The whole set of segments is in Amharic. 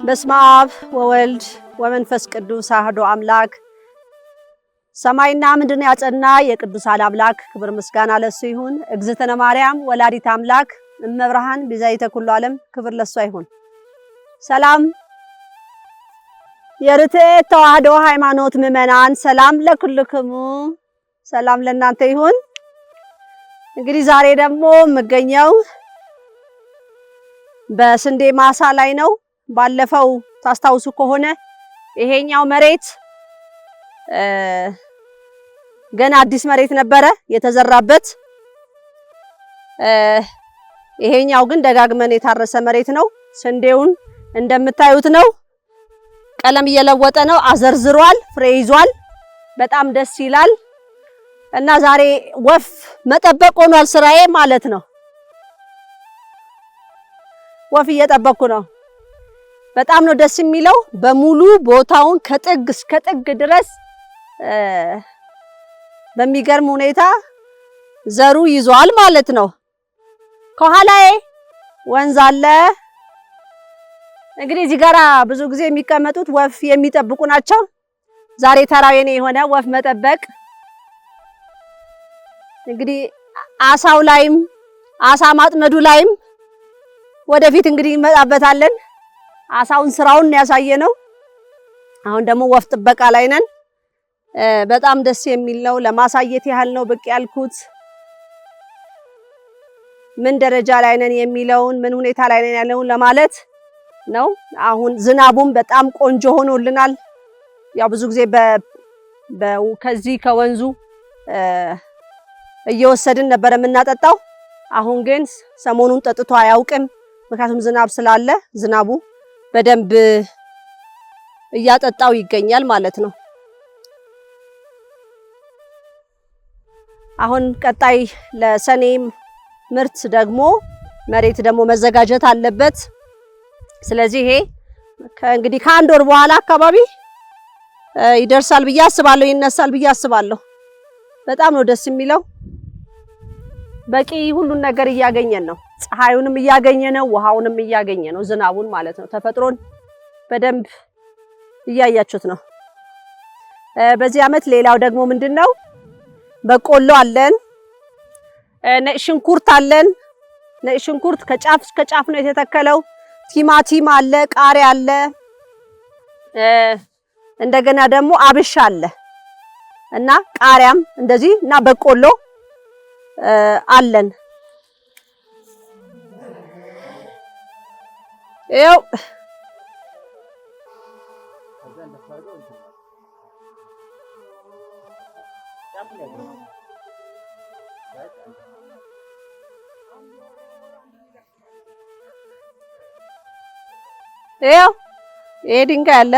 በስመ አብ ወወልድ ወመንፈስ ቅዱስ አሐዱ አምላክ። ሰማይና ምድርን ያጸና የቅዱሳን አምላክ ክብር ምስጋና ለሱ ይሁን። እግዝእትነ ማርያም ወላዲተ አምላክ እመብርሃን ቤዛዊተ ኩሉ ዓለም ክብር ለሷ ይሁን። ሰላም የርትዕት ተዋሕዶ ሃይማኖት ምእመናን፣ ሰላም ለኩልክሙ፣ ሰላም ለእናንተ ይሁን። እንግዲህ ዛሬ ደግሞ የምገኘው በስንዴ ማሳ ላይ ነው። ባለፈው ታስታውሱ ከሆነ ይሄኛው መሬት ገና አዲስ መሬት ነበረ የተዘራበት። ይሄኛው ግን ደጋግመን የታረሰ መሬት ነው። ስንዴውን እንደምታዩት ነው። ቀለም እየለወጠ ነው። አዘርዝሯል፣ ፍሬ ይዟል። በጣም ደስ ይላል። እና ዛሬ ወፍ መጠበቅ ሆኗል ስራዬ ማለት ነው። ወፍ እየጠበቅኩ ነው። በጣም ነው ደስ የሚለው። በሙሉ ቦታውን ከጥግ እስከ ጥግ ድረስ በሚገርም ሁኔታ ዘሩ ይዟል ማለት ነው። ከኋላዬ ወንዝ አለ። እንግዲህ እዚህ ጋራ ብዙ ጊዜ የሚቀመጡት ወፍ የሚጠብቁ ናቸው። ዛሬ ተራው የኔ የሆነ ወፍ መጠበቅ። እንግዲህ አሳው ላይም አሳ ማጥመዱ ላይም ወደፊት እንግዲህ እንመጣበታለን። አሳውን ስራውን ያሳየነው። አሁን ደግሞ ወፍ ጥበቃ ላይ ነን። በጣም ደስ የሚል ነው። ለማሳየት ያህል ነው ብቅ ያልኩት። ምን ደረጃ ላይ ነን የሚለውን ምን ሁኔታ ላይ ነን ያለውን ለማለት ነው። አሁን ዝናቡም በጣም ቆንጆ ሆኖልናል። ያው ብዙ ጊዜ ከዚህ ከወንዙ እየወሰድን ነበር የምናጠጣው። አሁን ግን ሰሞኑን ጠጥቶ አያውቅም። ምክንያቱም ዝናብ ስላለ ዝናቡ በደንብ እያጠጣው ይገኛል ማለት ነው። አሁን ቀጣይ ለሰኔ ምርት ደግሞ መሬት ደግሞ መዘጋጀት አለበት። ስለዚህ ይሄ እንግዲህ ከአንድ ወር በኋላ አካባቢ ይደርሳል ብዬ አስባለሁ፣ ይነሳል ብዬ አስባለሁ። በጣም ነው ደስ የሚለው። በቂ ሁሉን ነገር እያገኘን ነው። ፀሐዩንም እያገኘ ነው፣ ውሃውንም እያገኘ ነው፣ ዝናቡን ማለት ነው። ተፈጥሮን በደንብ እያያችሁት ነው። በዚህ ዓመት ሌላው ደግሞ ምንድነው? በቆሎ አለን፣ ነጭ ሽንኩርት አለን። ነጭ ሽንኩርት ከጫፍ እስከ ጫፍ ነው የተተከለው። ቲማቲም አለ፣ ቃሪያ አለ፣ እንደገና ደግሞ አብሽ አለ እና ቃሪያም እንደዚህ እና በቆሎ አለን። ይኸው ይሄ ድንጋይ አለ።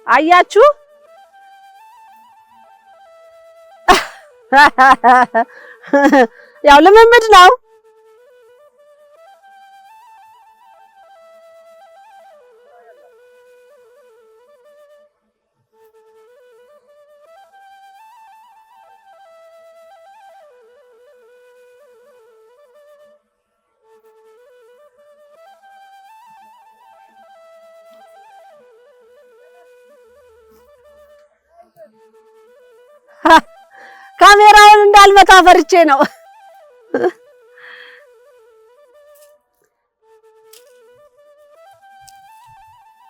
አያችሁ? ያው ልምምድ ነው። ካሜራውን እንዳልመታ ፈርቼ ነው።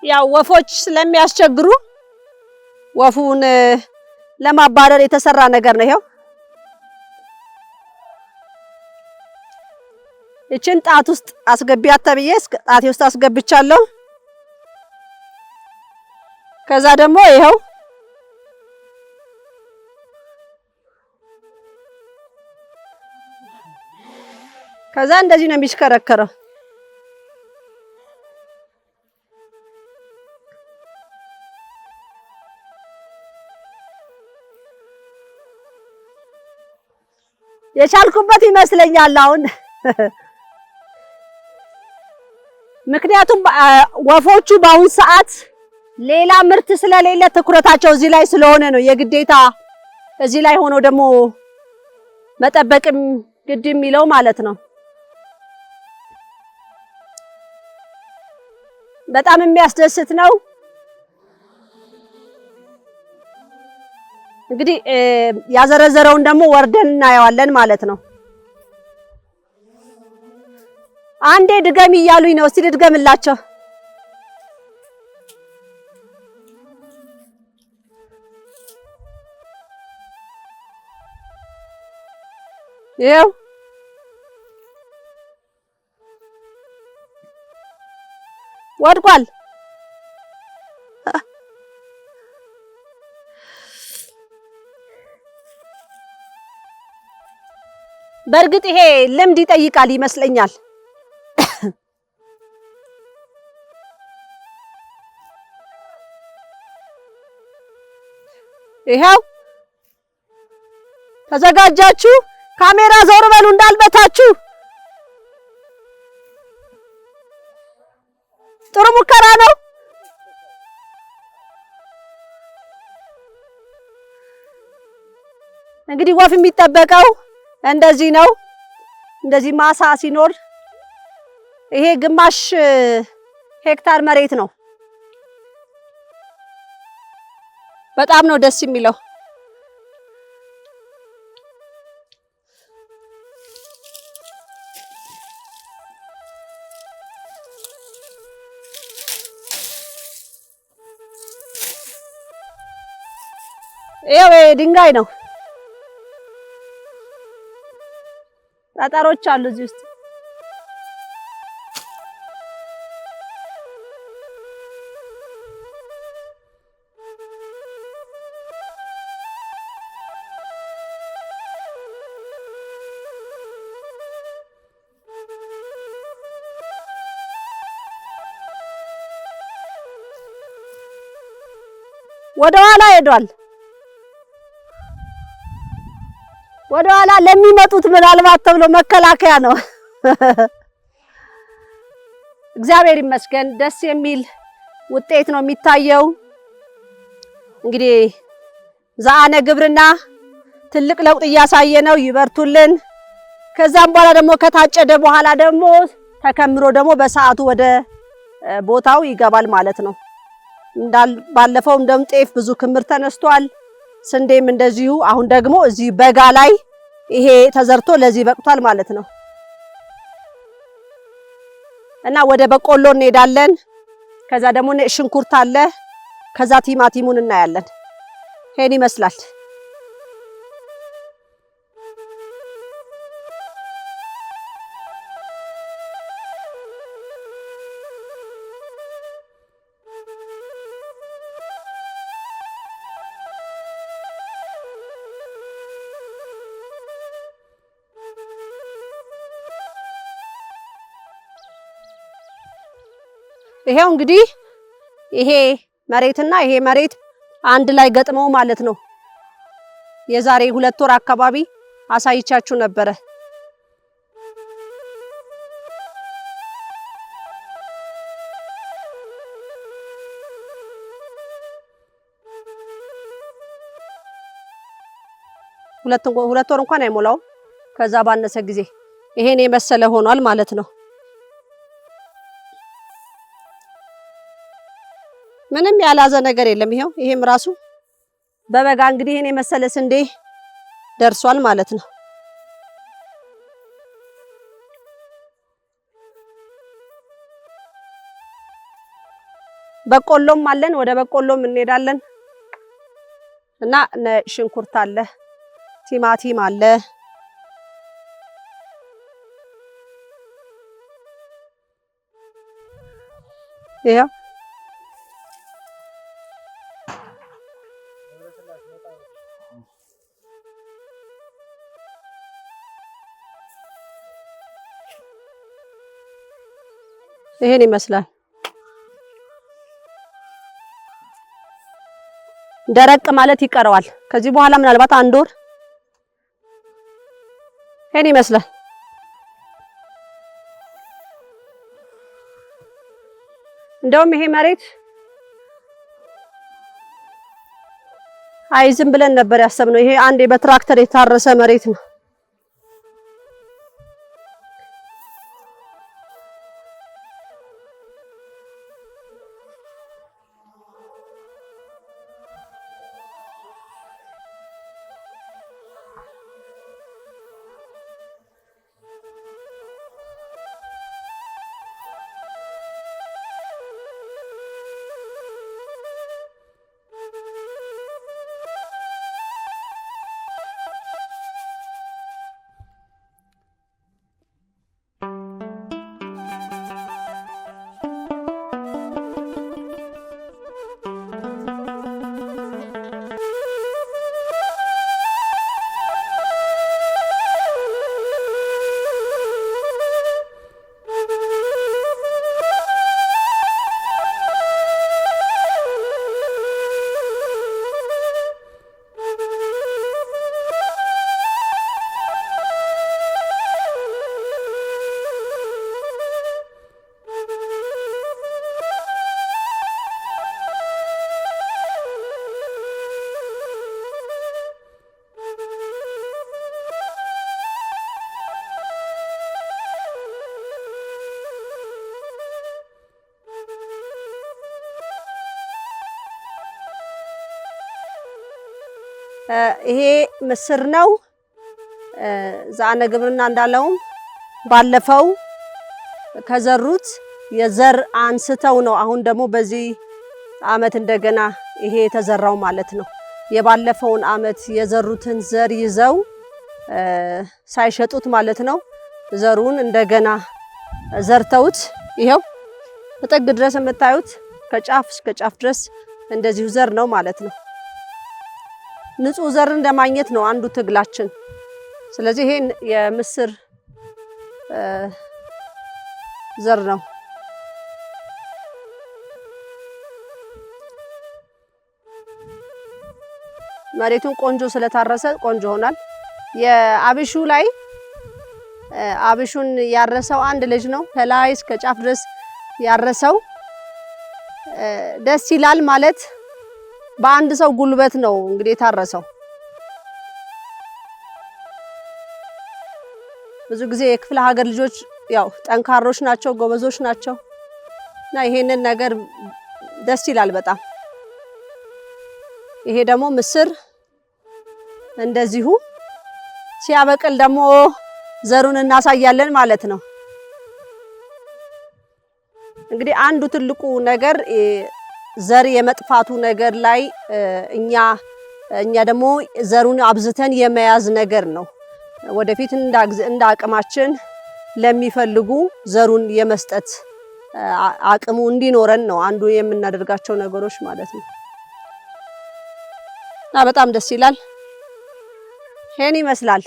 ያው ወፎች ስለሚያስቸግሩ ወፉን ለማባረር የተሰራ ነገር ነው። ይሄው እቺን ጣት ውስጥ አስገቢያት ተብዬ ጣቴ ውስጥ አስገብቻለሁ። ከዛ ደግሞ ይሄው ከዛ እንደዚህ ነው የሚሽከረከረው። የቻልኩበት ይመስለኛል አሁን። ምክንያቱም ወፎቹ በአሁን ሰዓት ሌላ ምርት ስለሌለ ትኩረታቸው እዚህ ላይ ስለሆነ ነው የግዴታ እዚህ ላይ ሆኖ ደግሞ መጠበቅም ግድ የሚለው ማለት ነው። በጣም የሚያስደስት ነው። እንግዲህ ያዘረዘረውን ደግሞ ወርደን እናየዋለን ማለት ነው። አንዴ ድገሚ እያሉኝ ነው። እስቲ ልድገምላቸው። ይኸው ወድቋል። በእርግጥ ይሄ ልምድ ይጠይቃል ይመስለኛል። ይኸው ተዘጋጃችሁ? ካሜራ ዞር በሉ እንዳልበታችሁ። ጥሩ ሙከራ ነው። እንግዲህ ወፍ የሚጠበቀው እንደዚህ ነው። እንደዚህ ማሳ ሲኖር ይሄ ግማሽ ሄክታር መሬት ነው። በጣም ነው ደስ የሚለው። ይሄ ድንጋይ ነው። ጠጠሮች አሉ እዚህ ውስጥ። ወደ ኋላ ሄዷል። ወደ ኋላ ለሚመጡት ምናልባት ተብሎ መከላከያ ነው። እግዚአብሔር ይመስገን ደስ የሚል ውጤት ነው የሚታየው። እንግዲህ ዛአነ ግብርና ትልቅ ለውጥ እያሳየ ነው። ይበርቱልን። ከዛም በኋላ ደግሞ ከታጨደ በኋላ ደግሞ ተከምሮ ደግሞ በሰዓቱ ወደ ቦታው ይገባል ማለት ነው። ባለፈው እንደም ጤፍ ብዙ ክምር ተነስቷል። ስንዴም እንደዚሁ። አሁን ደግሞ እዚህ በጋ ላይ ይሄ ተዘርቶ ለዚህ በቅቷል ማለት ነው እና ወደ በቆሎ እንሄዳለን። ከዛ ደግሞ ሽንኩርት አለ። ከዛ ቲማቲሙን እናያለን። ይሄን ይመስላል። ይሄው እንግዲህ ይሄ መሬትና ይሄ መሬት አንድ ላይ ገጥመው ማለት ነው። የዛሬ 2 ወር አካባቢ አሳይቻችሁ ነበረ። ሁለት ወር እንኳን አይሞላው ከዛ ባነሰ ጊዜ ይሄን የመሰለ ሆኗል ማለት ነው። ምንም ያላዘ ነገር የለም። ይሄም ራሱ በበጋ እንግዲህ ይሄን የመሰለ ስንዴ ደርሷል ማለት ነው። በቆሎም አለን። ወደ በቆሎም እንሄዳለን እና ሽንኩርት አለ፣ ቲማቲም አለ። ይሄው ይሄን ይመስላል። ደረቅ ማለት ይቀረዋል። ከዚህ በኋላ ምናልባት 1 ወር ይሄን ይመስላል። እንደውም ይሄ መሬት አይዝም ብለን ነበር ያሰብነው። ይሄ አንዴ በትራክተር የታረሰ መሬት ነው። ይሄ ምስር ነው። ዛነ ግብርና እንዳለውም ባለፈው ከዘሩት የዘር አንስተው ነው አሁን ደግሞ በዚህ አመት እንደገና ይሄ የተዘራው ማለት ነው። የባለፈውን አመት የዘሩትን ዘር ይዘው ሳይሸጡት ማለት ነው ዘሩን እንደገና ዘርተውት ይሄው በጥግ ድረስ የምታዩት ከጫፍ እስከ ጫፍ ድረስ እንደዚሁ ዘር ነው ማለት ነው። ንጹህ ዘር እንደማግኘት ነው አንዱ ትግላችን። ስለዚህ ይሄን የምስር ዘር ነው። መሬቱን ቆንጆ ስለታረሰ ቆንጆ ሆናል። የአብሹ ላይ አብሹን ያረሰው አንድ ልጅ ነው። ከላይ እስከ ጫፍ ድረስ ያረሰው ደስ ይላል ማለት በአንድ ሰው ጉልበት ነው እንግዲህ የታረሰው። ብዙ ጊዜ የክፍለ ሀገር ልጆች ያው ጠንካሮች ናቸው፣ ጎበዞች ናቸው እና ይሄንን ነገር ደስ ይላል በጣም። ይሄ ደግሞ ምስር እንደዚሁ ሲያበቅል ደግሞ ዘሩን እናሳያለን ማለት ነው። እንግዲህ አንዱ ትልቁ ነገር ዘር የመጥፋቱ ነገር ላይ እኛ ደግሞ ዘሩን አብዝተን የመያዝ ነገር ነው። ወደፊት እንደ አቅማችን ለሚፈልጉ ዘሩን የመስጠት አቅሙ እንዲኖረን ነው አንዱ የምናደርጋቸው ነገሮች ማለት ነው። እና በጣም ደስ ይላል። ይሄን ይመስላል።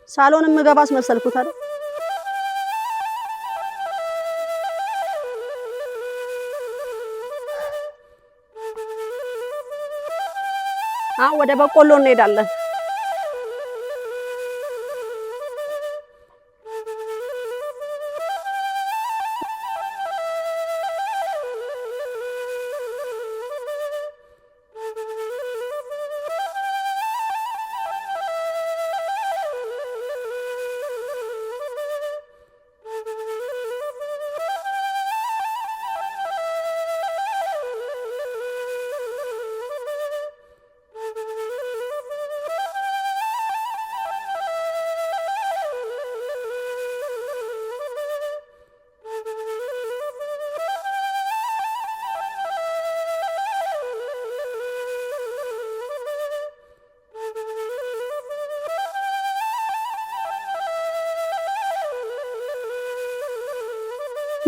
ሳሎን የምገባ አስመሰልኩት አይደል? ወደ በቆሎ እንሄዳለን።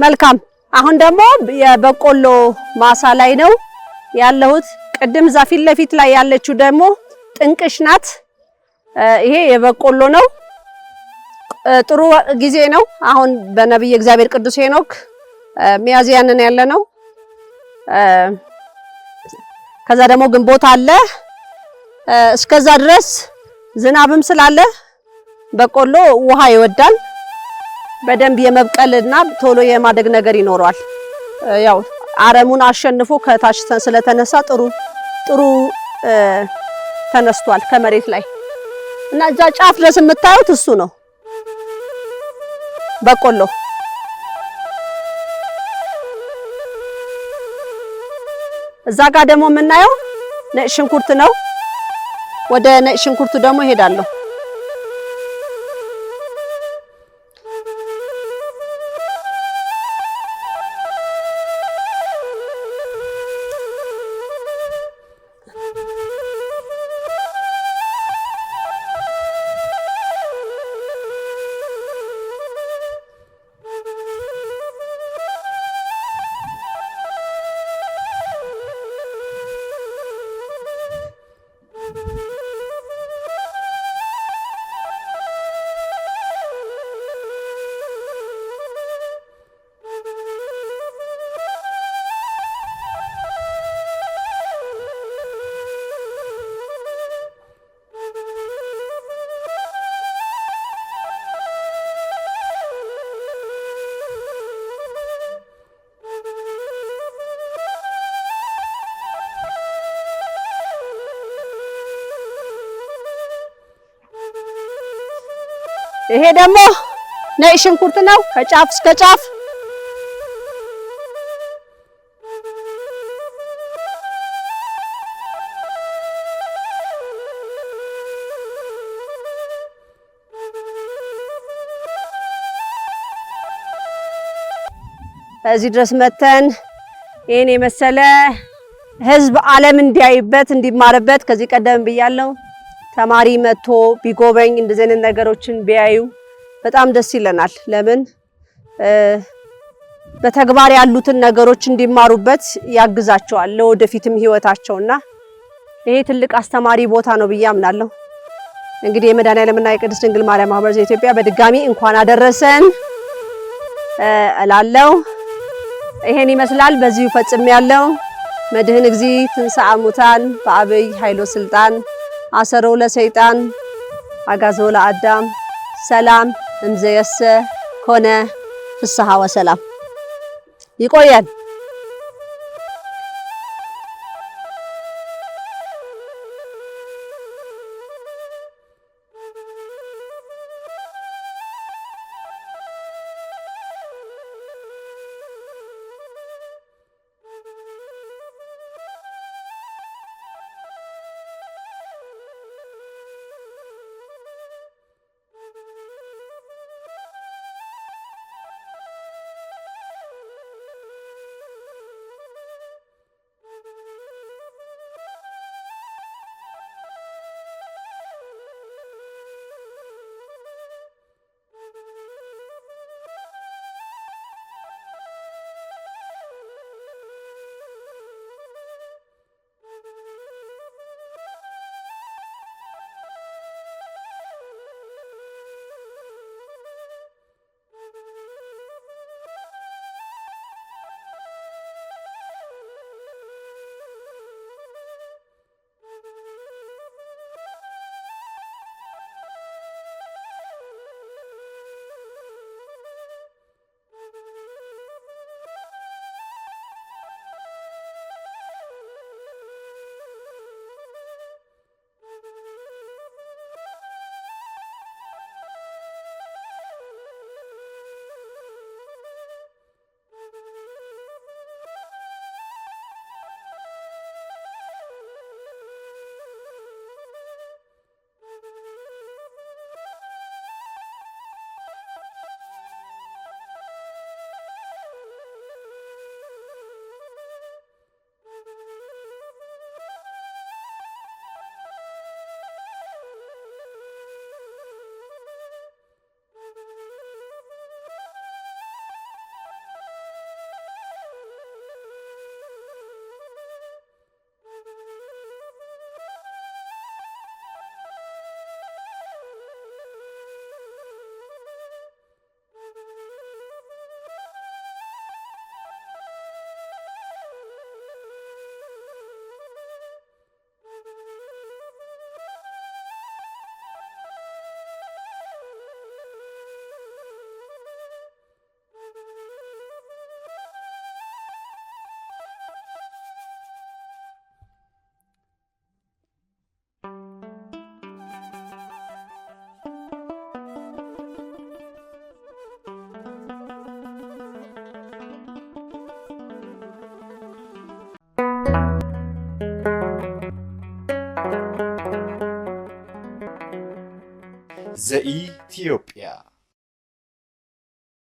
መልካም። አሁን ደግሞ የበቆሎ ማሳ ላይ ነው ያለሁት። ቅድም እዛ ፊት ለፊት ላይ ያለችው ደግሞ ጥንቅሽ ናት። ይሄ የበቆሎ ነው። ጥሩ ጊዜ ነው። አሁን በነብይ እግዚአብሔር ቅዱስ ሄኖክ ሚያዝያ ነን ያለነው። ከዛ ደግሞ ግንቦት አለ። እስከዛ ድረስ ዝናብም ስላለ በቆሎ ውሃ ይወዳል። በደንብ የመብቀልና ቶሎ የማደግ ነገር ይኖረዋል። ያው አረሙን አሸንፎ ከታች ስለተነሳ ጥሩ ተነስቷል ከመሬት ላይ እና እዛ ጫፍ ድረስ የምታዩት እሱ ነው በቆሎ። እዛ ጋር ደግሞ የምናየው ነጭ ሽንኩርት ነው። ወደ ነጭ ሽንኩርቱ ደግሞ እሄዳለሁ። ይሄ ደግሞ ነጭ ሽንኩርት ነው ከጫፍ እስከ ጫፍ። እዚህ ድረስ መተን ይሄን የመሰለ ህዝብ ዓለም እንዲያይበት እንዲማርበት ከዚህ ቀደም ብያለሁ። ተማሪ መጥቶ ቢጎበኝ እንደዚህ አይነት ነገሮችን ቢያዩ በጣም ደስ ይለናል። ለምን በተግባር ያሉትን ነገሮች እንዲማሩበት ያግዛቸዋል ለወደፊትም ህይወታቸውና ይሄ ትልቅ አስተማሪ ቦታ ነው ብዬ አምናለሁ። እንግዲህ የመድኃኔዓለምና የቅድስት ድንግል ማርያም ማህበር ዘኢትዮጵያ በድጋሚ እንኳን አደረሰን እላለሁ። ይሄን ይመስላል። በዚሁ ፈጽሜያለሁ። መድህን እግዚእ ትንሣኤ ሙታን በአብይ ኃይሎ ስልጣን አሰሮ ለሰይጣን አጋዞ ለአዳም ሰላም እምዘየሰ ኮነ ፍስሐ ወሰላም። ይቆየን። ዘኢትዮጵያ